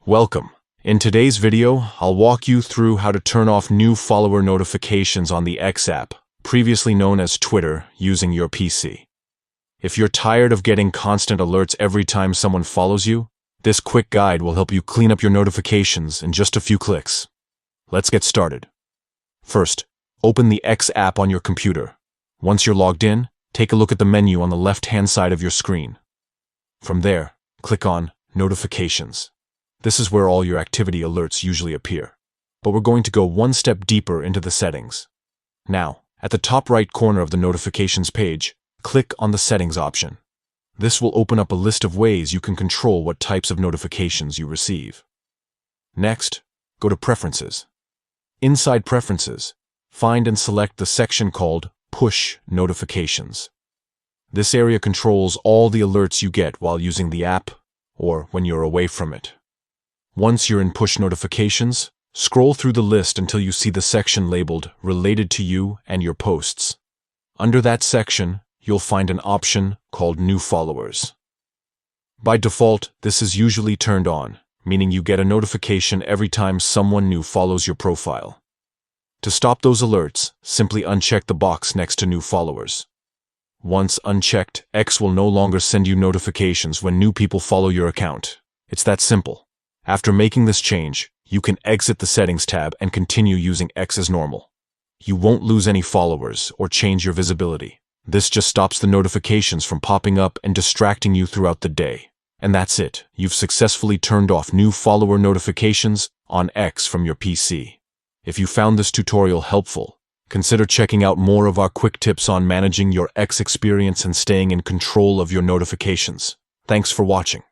Welcome. In today's video, I'll walk you through how to turn off new follower notifications on the X app, previously known as Twitter, using your PC. If you're tired of getting constant alerts every time someone follows you, this quick guide will help you clean up your notifications in just a few clicks. Let's get started. First, open the X app on your computer. Once you're logged in, take a look at the menu on the left-hand side of your screen. From there, click on Notifications. This is where all your activity alerts usually appear. But we're going to go one step deeper into the settings. Now, at the top right corner of the notifications page, click on the Settings option. This will open up a list of ways you can control what types of notifications you receive. Next, go to Preferences. Inside Preferences, find and select the section called Push Notifications. This area controls all the alerts you get while using the app or when you're away from it. Once you're in Push Notifications, scroll through the list until you see the section labeled Related to You and Your Posts. Under that section, you'll find an option called New Followers. By default, this is usually turned on, meaning you get a notification every time someone new follows your profile. To stop those alerts, simply uncheck the box next to New Followers. Once unchecked, X will no longer send you notifications when new people follow your account. It's that simple. After making this change, you can exit the Settings tab and continue using X as normal. You won't lose any followers or change your visibility. This just stops the notifications from popping up and distracting you throughout the day. And that's it. You've successfully turned off new follower notifications on X from your PC. If you found this tutorial helpful, consider checking out more of our quick tips on managing your X experience and staying in control of your notifications. Thanks for watching.